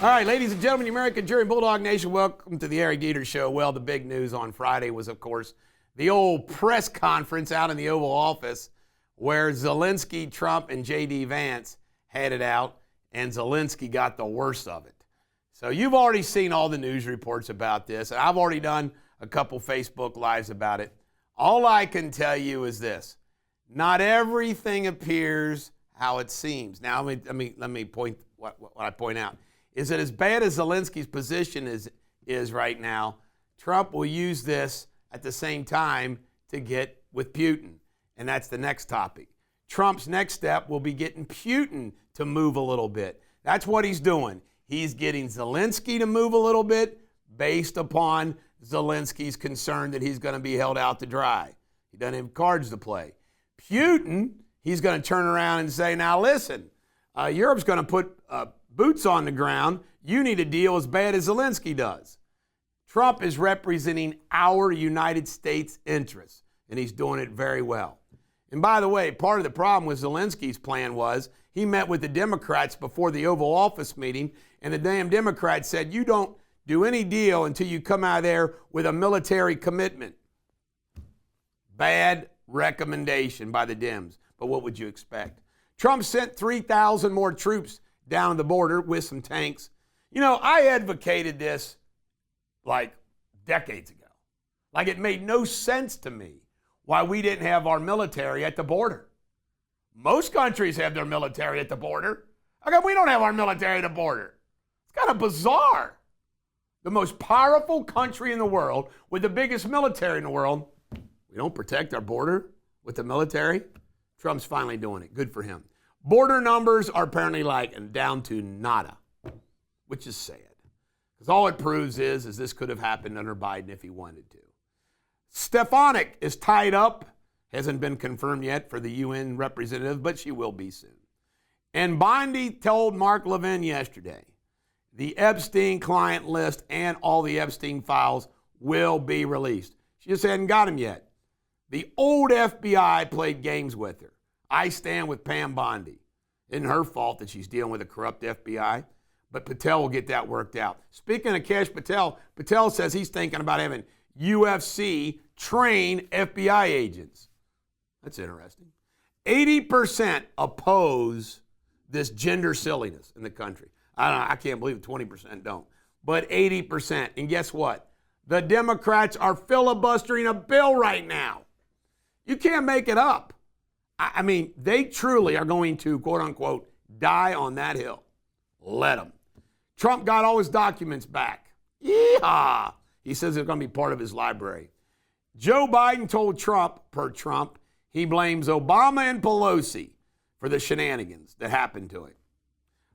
All right, ladies and gentlemen, the American jury, Bulldog Nation, welcome to the Eric Deters Show. Well, the big news on Friday was, of course, the old press conference out in the Oval Office where Zelensky, Trump, and J.D. Vance headed out, and Zelensky got the worst of it. So you've already seen all the news reports about this, and I've already done a couple Facebook Lives about it. All I can tell you is this. Not everything appears how it seems. Now, let me point what I point out. Is that as bad as Zelensky's position is right now, Trump will use this at the same time to get with Putin. And that's the next topic. Trump's next step will be getting Putin to move a little bit. That's what he's doing. He's getting Zelensky to move a little bit based upon Zelensky's concern that he's going to be held out to dry. He doesn't have cards to play. Putin, he's going to turn around and say, now listen, Europe's going to put boots on the ground. You need a deal as bad as Zelensky does. Trump is representing our United States interests, and he's doing it very well. And by the way, part of the problem with Zelensky's plan was he met with the Democrats before the Oval Office meeting, and the damn Democrats said, you don't do any deal until you come out of there with a military commitment. Bad recommendation by the Dems, but what would you expect? Trump sent 3,000 more troops down the border with some tanks. You know, I advocated this like decades ago. Like it made no sense to me why we didn't have our military at the border. Most countries have their military at the border. How come we don't have our military at the border? It's kind of bizarre. The most powerful country in the world with the biggest military in the world, we don't protect our border with the military. Trump's finally doing it. Good for him. Border numbers are apparently down to nada, which is sad. Because all it proves is this could have happened under Biden if he wanted to. Stefanik is tied up. Hasn't been confirmed yet for the UN representative, but she will be soon. And Bondi told Mark Levin yesterday, the Epstein client list and all the Epstein files will be released. She just hadn't got them yet. The old FBI played games with her. I stand with Pam Bondi. Isn't her fault that she's dealing with a corrupt FBI, but Patel will get that worked out. Speaking of Cash Patel, Patel says he's thinking about having UFC train FBI agents. That's interesting. 80% oppose this gender silliness in the country. I can't believe 20% don't, but 80%. And guess what? The Democrats are filibustering a bill right now. You can't make it up. I mean, they truly are going to, quote unquote, die on that hill. Let them. Trump got all his documents back. Yeehaw! He says they're going to be part of his library. Joe Biden told Trump, per Trump, he blames Obama and Pelosi for the shenanigans that happened to him.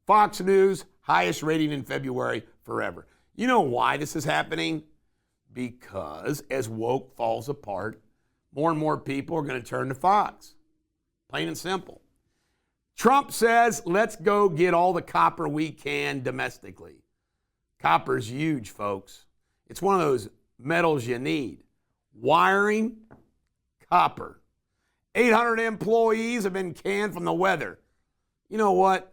Fox News, highest rating in February forever. You know why this is happening? Because as woke falls apart, more and more people are going to turn to Fox. Plain and simple. Trump says, let's go get all the copper we can domestically. Copper's huge, folks. It's one of those metals you need. Wiring, copper. 800 employees have been canned from the weather. You know what?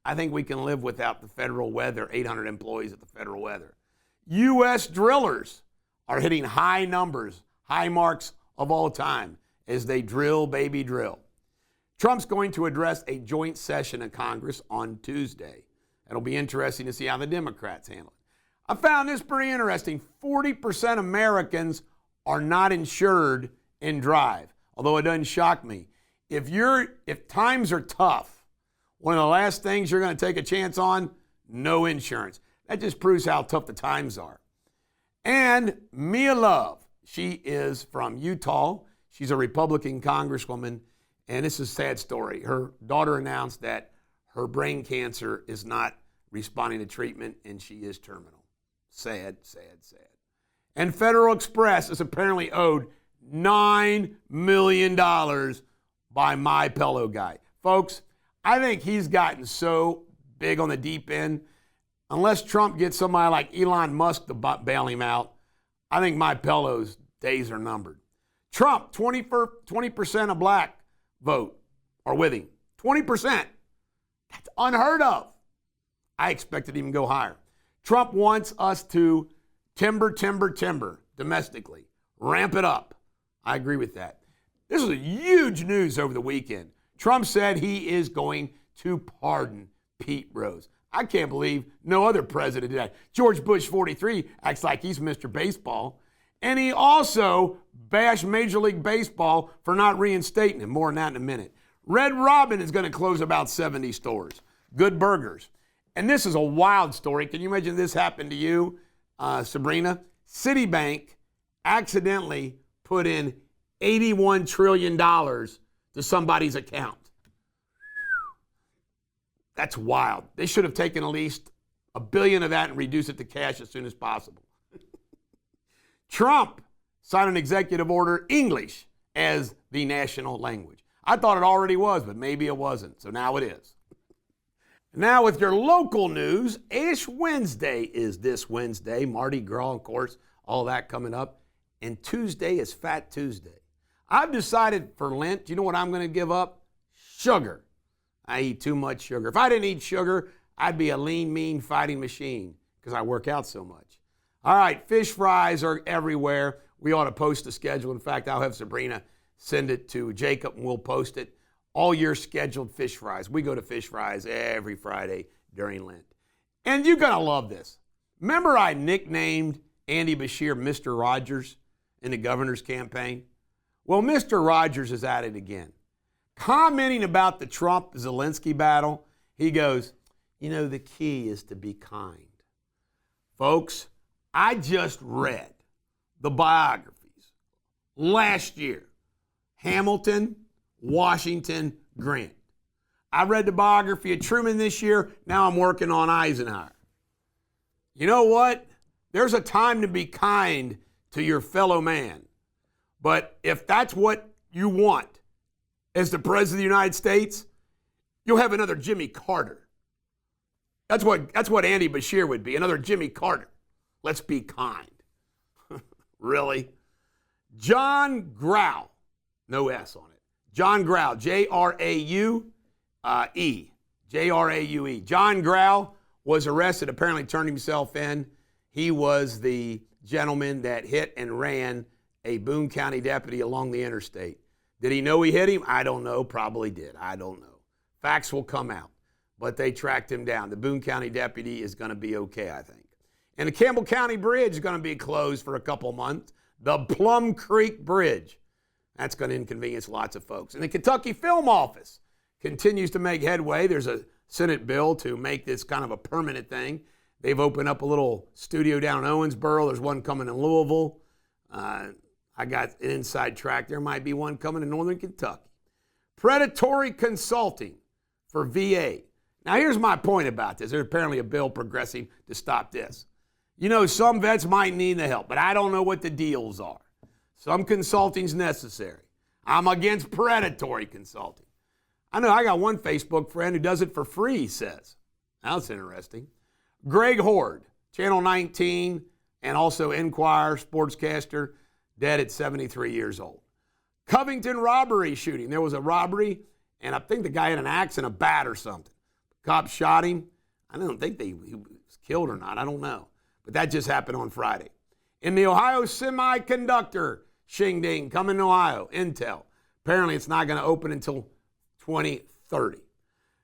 I think we can live without the federal weather, 800 employees at the federal weather. U.S. drillers are hitting high numbers, high marks of all time as they drill, baby, drill. Trump's going to address a joint session of Congress on Tuesday. It'll be interesting to see how the Democrats handle it. I found this pretty interesting. 40% of Americans are not insured and drive, although it doesn't shock me. If times are tough, one of the last things you're going to take a chance on, no insurance. That just proves how tough the times are. And Mia Love, she is from Utah. She's a Republican congresswoman. And this is a sad story. Her daughter announced that her brain cancer is not responding to treatment and she is terminal. Sad, sad, sad. And Federal Express is apparently owed $9 million by My Pillow guy. Folks, I think he's gotten so big on the deep end. Unless Trump gets somebody like Elon Musk to bail him out, I think My Pillow's days are numbered. Trump, 20% of black vote are with him. 20%. That's unheard of. I expect it to even go higher. Trump wants us to timber domestically. Ramp it up. I agree with that. This was a huge news over the weekend. Trump said he is going to pardon Pete Rose. I can't believe no other president did that. George Bush 43 acts like he's Mr. Baseball. And he also bashed Major League Baseball for not reinstating him. More on that in a minute. Red Robin is going to close about 70 stores. Good burgers. And this is a wild story. Can you imagine this happened to you, Sabrina? Citibank accidentally put in $81 trillion to somebody's account. That's wild. They should have taken at least $1 billion of that and reduced it to cash as soon as possible. Trump signed an executive order, English as the national language. I thought it already was, but maybe it wasn't. So now it is. Now with your local news, Ash Wednesday is this Wednesday. Mardi Gras, of course, all that coming up. And Tuesday is Fat Tuesday. I've decided for Lent, you know what I'm going to give up? Sugar. I eat too much sugar. If I didn't eat sugar, I'd be a lean, mean fighting machine because I work out so much. All right, fish fries are everywhere. We ought to post a schedule. In fact, I'll have Sabrina send it to Jacob and we'll post it. All your scheduled fish fries. We go to fish fries every Friday during Lent. And you're going to love this. Remember I nicknamed Andy Beshear Mr. Rogers in the governor's campaign? Well, Mr. Rogers is at it again. Commenting about the Trump-Zelensky battle, he goes, you know, the key is to be kind. Folks, I just read the biographies last year. Hamilton, Washington, Grant. I read the biography of Truman this year. Now I'm working on Eisenhower. You know what? There's a time to be kind to your fellow man. But if that's what you want as the President of the United States, you'll have another Jimmy Carter. That's what Andy Beshear would be, another Jimmy Carter. Let's be kind. Really? John Grau, no S on it. John Grau, J-R-A-U-E. J-R-A-U-E. John Grau was arrested, apparently turned himself in. He was the gentleman that hit and ran a Boone County deputy along the interstate. Did he know he hit him? I don't know. Probably did. I don't know. Facts will come out. But they tracked him down. The Boone County deputy is going to be okay, I think. And the Campbell County Bridge is going to be closed for a couple months. The Plum Creek Bridge. That's going to inconvenience lots of folks. And the Kentucky Film Office continues to make headway. There's a Senate bill to make this kind of a permanent thing. They've opened up a little studio down in Owensboro. There's one coming in Louisville. I got an inside track. There might be one coming in Northern Kentucky. Predatory consulting for VA. Now, here's my point about this. There's apparently a bill progressing to stop this. You know, some vets might need the help, but I don't know what the deals are. Some consulting's necessary. I'm against predatory consulting. I know I got one Facebook friend who does it for free, he says. That's interesting. Greg Horde, Channel 19, and also Enquirer, sportscaster, dead at 73 years old. Covington robbery shooting. There was a robbery, and I think the guy had an axe and a bat or something. Cops shot him. I don't think he was killed or not. I don't know. But that just happened on Friday. In the Ohio semiconductor shindig coming to Ohio, Intel. Apparently it's not going to open until 2030.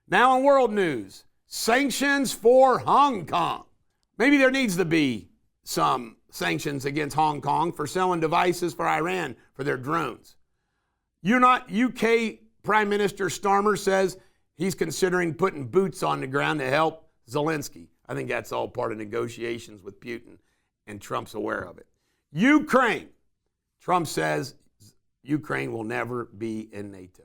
Now in world news, sanctions for Hong Kong. Maybe there needs to be some sanctions against Hong Kong for selling devices for Iran for their drones. UK Prime Minister Starmer says he's considering putting boots on the ground to help Zelensky. I think that's all part of negotiations with Putin, and Trump's aware of it. Ukraine. Trump says Ukraine will never be in NATO.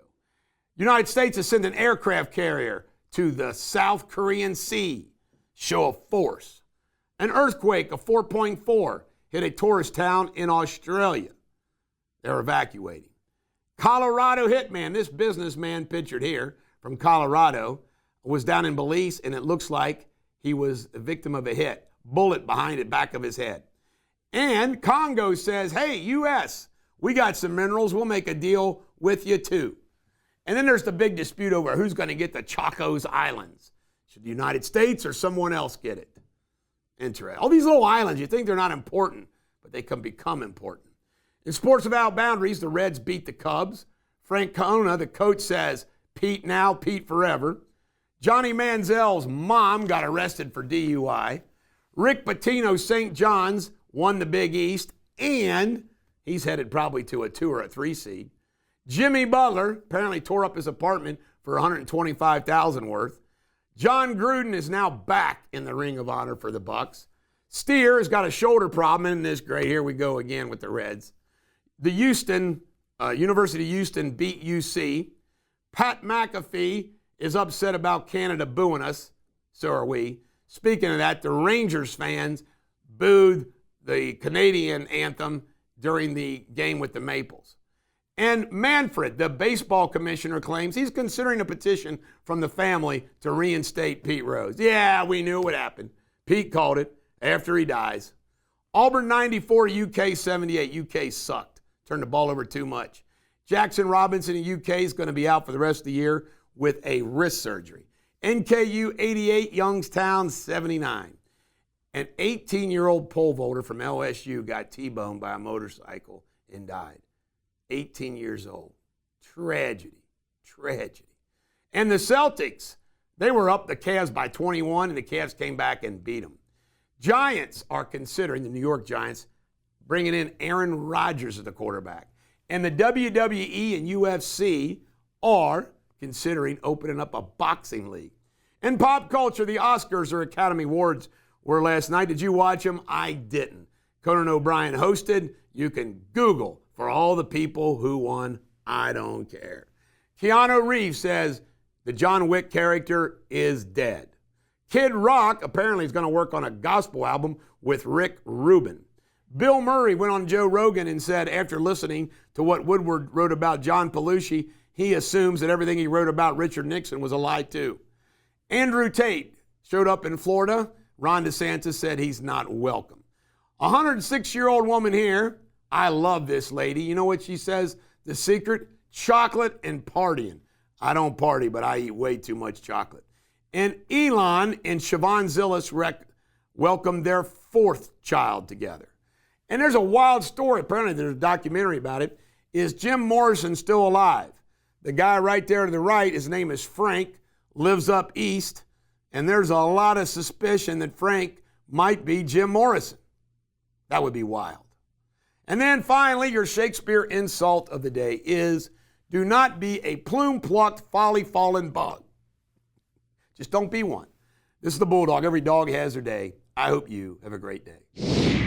United States has sent an aircraft carrier to the South Korean Sea. Show of force. An earthquake of 4.4 hit a tourist town in Australia. They're evacuating. Colorado hitman, this businessman pictured here from Colorado, was down in Belize, and it looks like he was a victim of a hit. Bullet behind the back of his head. And Congo says, hey, U.S., we got some minerals. We'll make a deal with you too. And then there's the big dispute over who's going to get the Chacos Islands. Should the United States or someone else get it? Interesting. All these little islands, you think they're not important, but they can become important. In Sports Without Boundaries, the Reds beat the Cubs. Frank Cona, the coach, says, Pete now, Pete forever. Johnny Manziel's mom got arrested for DUI. Rick Pitino, St. John's, won the Big East, and he's headed probably to a 2 or a 3 seed. Jimmy Butler apparently tore up his apartment for $125,000 worth. John Gruden is now back in the Ring of Honor for the Bucks. Steer has got a shoulder problem, and this great. Here we go again with the Reds. The University of Houston beat UC. Pat McAfee is upset about Canada booing us. So are we. Speaking of that, the Rangers fans booed the Canadian anthem during the game with the Maples. And Manfred, the baseball commissioner, claims he's considering a petition from the family to reinstate Pete Rose. Yeah, we knew what happened. Pete called it after he dies. Auburn 94, UK 78. UK sucked. Turned the ball over too much. Jackson Robinson in UK is going to be out for the rest of the year with a wrist surgery. NKU 88, Youngstown 79. An 18-year-old pole vaulter from LSU got T-boned by a motorcycle and died. 18 years old. Tragedy. Tragedy. And the Celtics, they were up the Cavs by 21, and the Cavs came back and beat them. Giants are considering, the New York Giants, bringing in Aaron Rodgers as the quarterback. And the WWE and UFC are considering opening up a boxing league. In pop culture, the Oscars or Academy Awards were last night. Did you watch them? I didn't. Conan O'Brien hosted. You can Google for all the people who won. I don't care. Keanu Reeves says the John Wick character is dead. Kid Rock apparently is going to work on a gospel album with Rick Rubin. Bill Murray went on Joe Rogan and said after listening to what Woodward wrote about John Belushi, he assumes that everything he wrote about Richard Nixon was a lie too. Andrew Tate showed up in Florida. Ron DeSantis said he's not welcome. A 106-year-old woman here. I love this lady. You know what she says? The secret? Chocolate and partying. I don't party, but I eat way too much chocolate. And Elon and Siobhan Zillis welcomed their 4th child together. And there's a wild story. Apparently there's a documentary about it. Is Jim Morrison still alive? The guy right there to the right, his name is Frank, lives up east. And there's a lot of suspicion that Frank might be Jim Morrison. That would be wild. And then finally, your Shakespeare insult of the day is, do not be a plume-plucked, folly-fallen bug. Just don't be one. This is the Bulldog. Every dog has their day. I hope you have a great day.